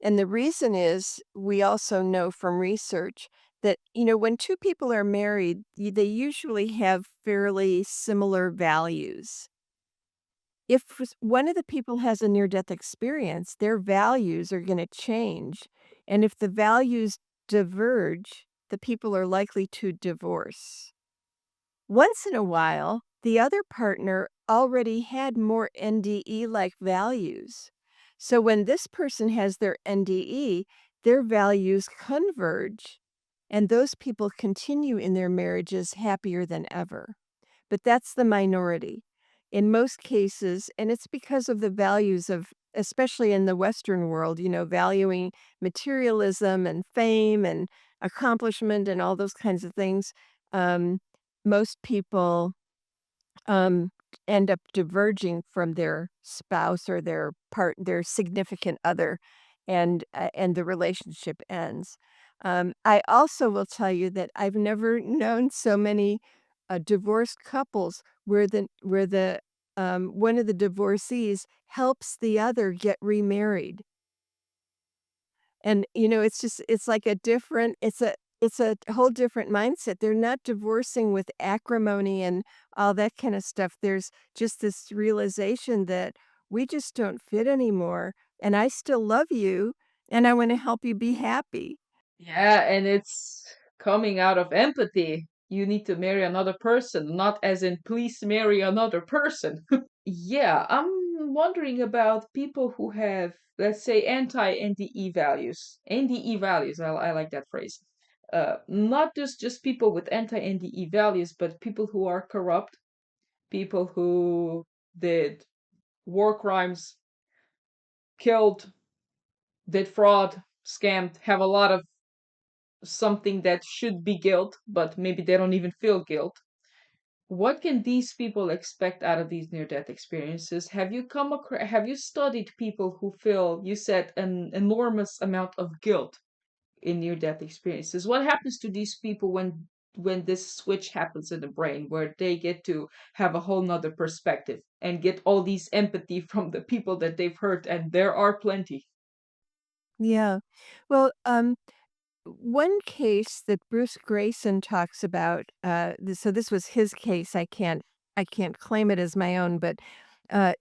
And the reason is, we also know from research that, when 2 people are married, they usually have fairly similar values. If one of the people has a near death experience, their values are going to change. And if the values diverge, the people are likely to divorce. Once in a while, the other partner already had more NDE like values. So when this person has their NDE, their values converge, and those people continue in their marriages happier than ever. But that's the minority. In most cases, and it's because of the values of, especially in the Western world, valuing materialism and fame and accomplishment and all those kinds of things. Um, Most people um, end up diverging from their spouse or their significant other, and the relationship ends. I also will tell you that I've never known so many divorced couples where the one of the divorcees helps the other get remarried. And, it's like it's a whole different mindset. They're not divorcing with acrimony and all that kind of stuff. There's just this realization that we just don't fit anymore, and I still love you, and I wanna help you be happy. Yeah, and it's coming out of empathy. You need to marry another person, not as in please marry another person. Yeah, I'm wondering about people who have, let's say, anti-NDE values. NDE values, I like that phrase. Not just people with anti-NDE values, but people who are corrupt, people who did war crimes, killed, did fraud, scammed, have a lot of something that should be guilt, but maybe they don't even feel guilt. What can these people expect out of these near-death experiences? Have you studied people who feel, you said, an enormous amount of guilt in near-death experiences? What happens to these people when this switch happens in the brain where they get to have a whole nother perspective and get all these empathy from the people that they've hurt, and there are plenty. Yeah. Well, one case that Bruce Grayson talks about, so this was his case. I can't claim it as my own, but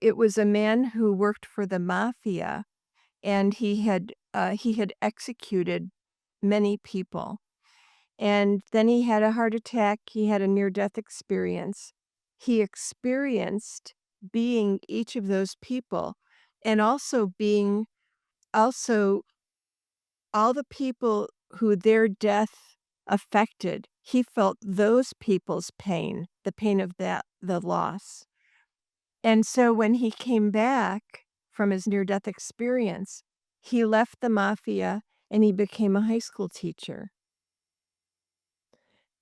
it was a man who worked for the mafia, and he had executed many people, and then he had a heart attack. He had a near death experience. He experienced being each of those people, and also all the people who their death affected, he felt those people's pain, the pain of the loss. And so when he came back from his near-death experience, he left the mafia and he became a high school teacher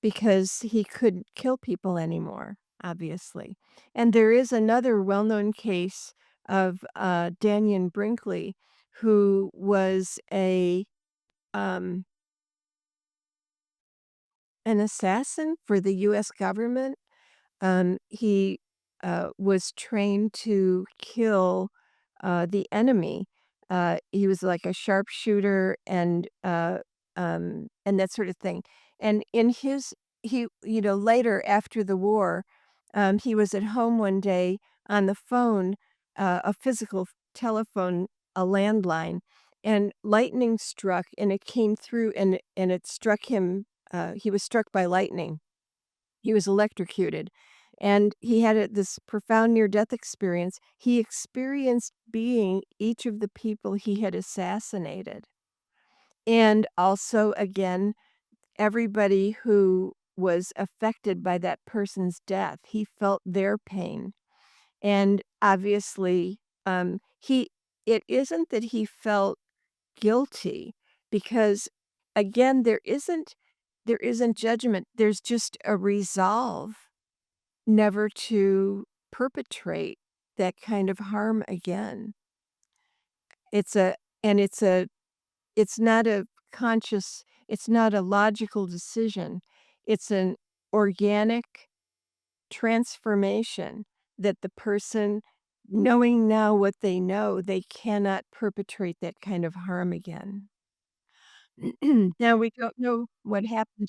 because he couldn't kill people anymore. obviously. And there is another well-known case of Daniel Brinkley, who was um, an assassin for the U.S. government. He was trained to kill the enemy. He was like a sharpshooter and that sort of thing. And later after the war, he was at home one day on the phone, a physical telephone, a landline, and lightning struck, and it came through, and it struck him. He was struck by lightning. He was electrocuted, and he had this profound near-death experience. He experienced being each of the people he had assassinated, and also, again, everybody who was affected by that person's death. He felt their pain, and obviously, he it isn't that he felt guilty because, again, there isn't judgment, there's just a resolve never to perpetrate that kind of harm again. It's a and it's not a it's not a logical decision. It's an organic transformation that the person, knowing now what they know, they cannot perpetrate that kind of harm again. Now we don't know what happened.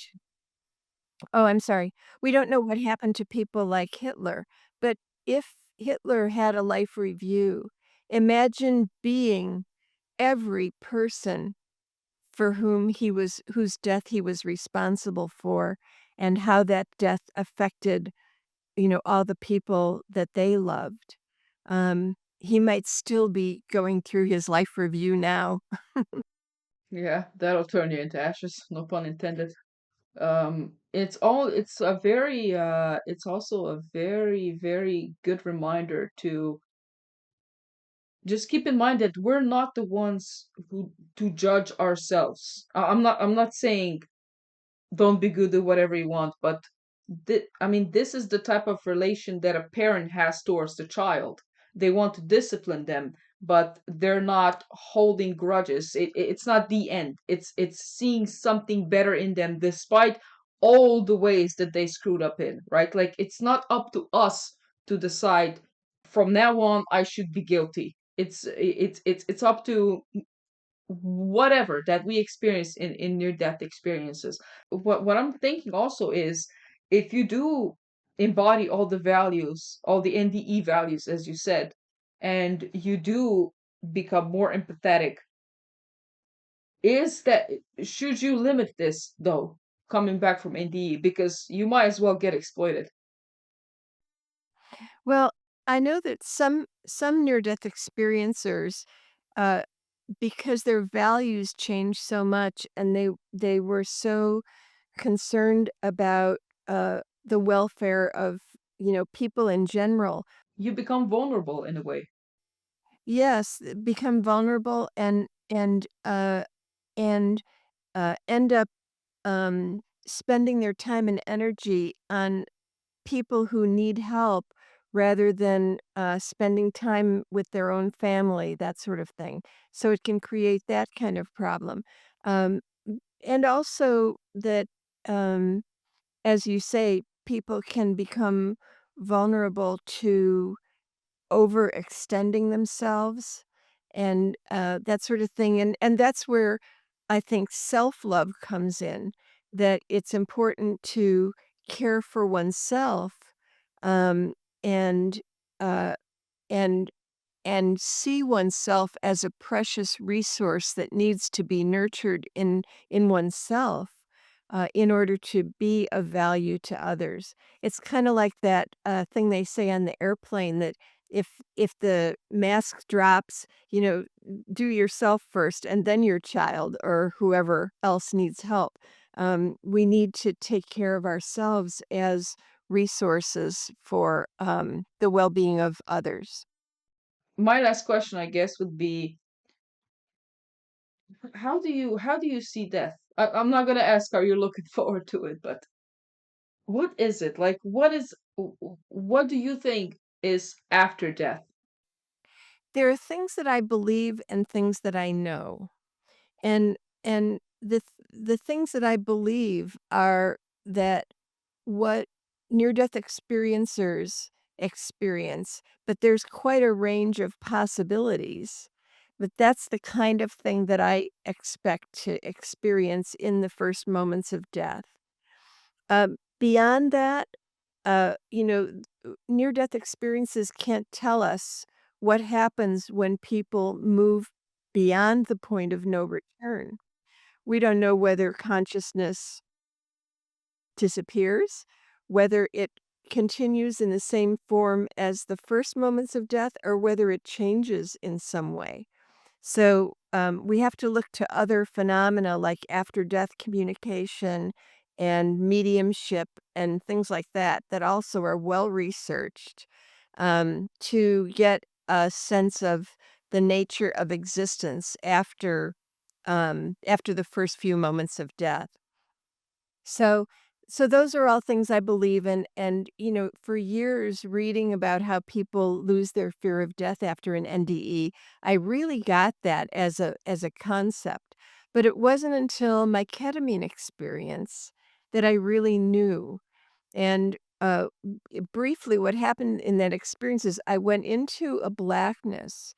Oh, I'm sorry. We don't know what happened to people like Hitler, but if Hitler had a life review, imagine being every person for whose death he was responsible for, and how that death affected, all the people that they loved. He might still be going through his life review now. Yeah, that'll turn you into ashes, no pun intended. It's also a very, very good reminder to just keep in mind that we're not the ones who to judge ourselves. I'm not saying don't be good, do whatever you want, but I mean, this is the type of relation that a parent has towards the child. They want to discipline them, but they're not holding grudges. It's not the end. It's seeing something better in them despite all the ways that they screwed up in, right? Like, it's not up to us to decide from now on I should be guilty. It's up to whatever that we experience in near death experiences. What I'm thinking also is, if you do embody all the values, all the NDE values, as you said, and you do become more empathetic, is that should you limit this though, coming back from NDE, because you might as well get exploited. Well, I know that some near-death experiencers, uh, because their values changed so much and they were so concerned about, the welfare of, people in general. You become vulnerable in a way. Yes, become vulnerable and end up, spending their time and energy on people who need help rather than, spending time with their own family, that sort of thing. So it can create that kind of problem. And also that, um, as you say, people can become vulnerable to overextending themselves and, that sort of thing, and that's where I think self-love comes in, that it's important to care for oneself, um, and, uh, and and see oneself as a precious resource that needs to be nurtured in oneself, in order to be of value to others. It's kinda like that, thing they say on the airplane that if the mask drops, do yourself first and then your child or whoever else needs help. We need to take care of ourselves as resources for, the well-being of others. My last question, I guess, would be, how do you see death? I'm not gonna ask are you looking forward to it, but What is it? Like, what do you think is after death? There are things that I believe and things that I know. And the things that I believe are that what near-death experiencers experience, but there's quite a range of possibilities. But that's the kind of thing that I expect to experience in the first moments of death. Beyond that, near-death experiences can't tell us what happens when people move beyond the point of no return. We don't know whether consciousness disappears, whether it continues in the same form as the first moments of death, or whether it changes in some way. So, we have to look to other phenomena like after death communication and mediumship and things like that, that also are well researched, to get a sense of the nature of existence after the first few moments of death. So so those are all things I believe in, and, for years reading about how people lose their fear of death after an NDE, I really got that as a concept. But it wasn't until my ketamine experience that I really knew. And, briefly, what happened in that experience is I went into a blackness,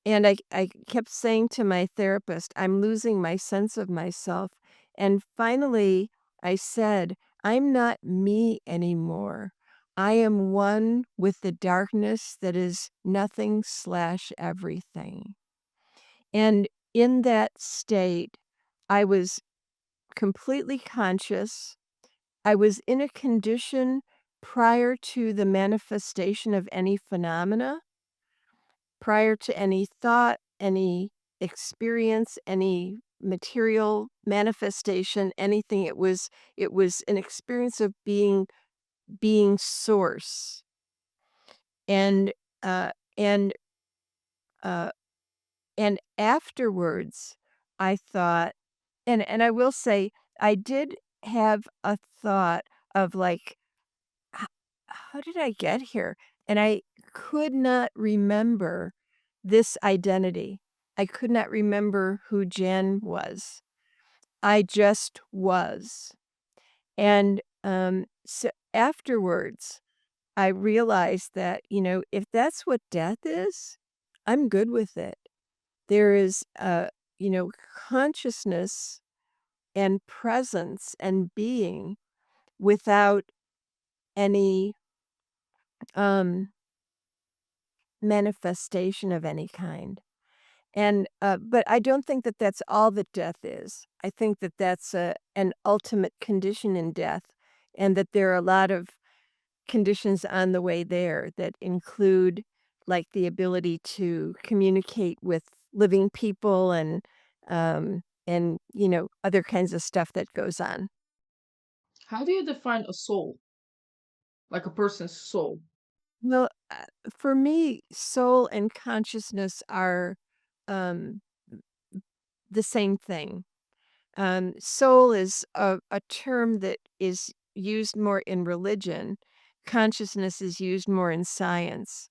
and I kept saying to my therapist, "I'm losing my sense of myself." And finally, I said, "I'm not me anymore. I am one with the darkness that is nothing slash everything." And in that state, I was completely conscious. I was in a condition prior to the manifestation of any phenomena, prior to any thought, any experience, any material manifestation, anything. It was an experience of being source. And uh and uh and afterwards I thought, and I will say I did have a thought of like, "H how did I get here?" And I could not remember this identity. I could not remember who Jen was. I just was. And, so afterwards, I realized that, if that's what death is, I'm good with it. There is, consciousness and presence and being without any, um manifestation of any kind. And, but I don't think that that's all that death is. I think that that's an ultimate condition in death, and that there are a lot of conditions on the way there that include, like, the ability to communicate with living people and, other kinds of stuff that goes on. How do you define a soul? Like a person's soul? Well, for me, soul and consciousness are, um, the same thing. Soul is a term that is used more in religion. Consciousness is used more in science,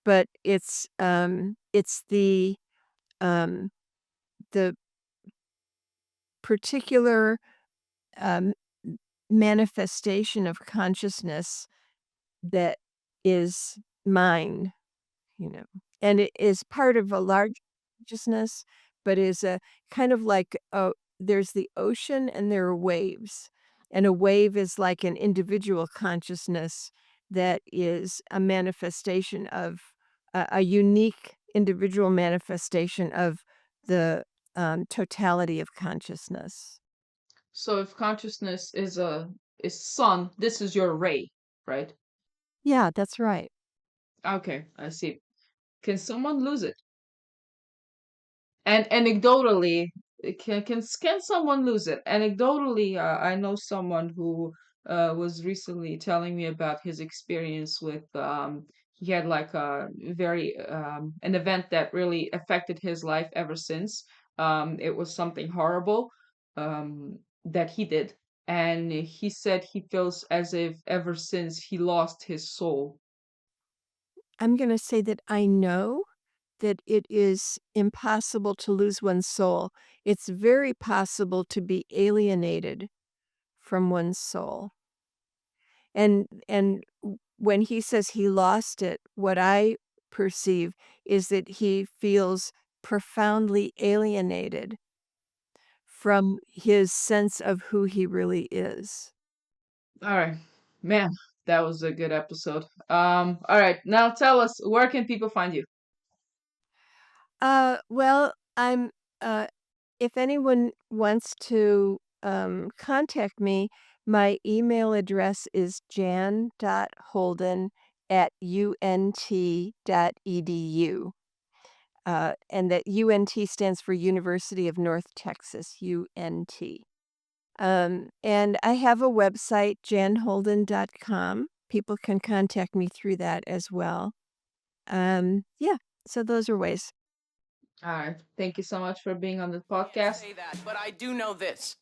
but it's um, the particular um, manifestation of consciousness that is mind. You know, and it is part of a large consciousness, but is a kind of like, there's the ocean and there are waves, and a wave is like an individual consciousness that is a manifestation of a unique individual manifestation of the, totality of consciousness. So if consciousness is sun, this is your ray, right? Yeah, that's right. Okay, I see. Can someone lose it? And anecdotally, can someone lose it? Anecdotally, I know someone who was recently telling me about his experience with he had like a very an event that really affected his life ever since. It was something horrible that he did. and he said he feels as if ever since he lost his soul. I'm going to say that I know that it is impossible to lose one's soul. It's very possible to be alienated from one's soul. And when he says he lost it, what I perceive is that he feels profoundly alienated from his sense of who he really is. All right, man, that was a good episode. All right, now tell us, where can people find you? Well, I'm if anyone wants to contact me, my email address is jan.holden@unt.edu. And that UNT stands for University of North Texas, UNT. And I have a website, janholden.com. People can contact me through that as well. Yeah, so those are ways. All right, thank you so much for being on the podcast. Say that, but I do know this.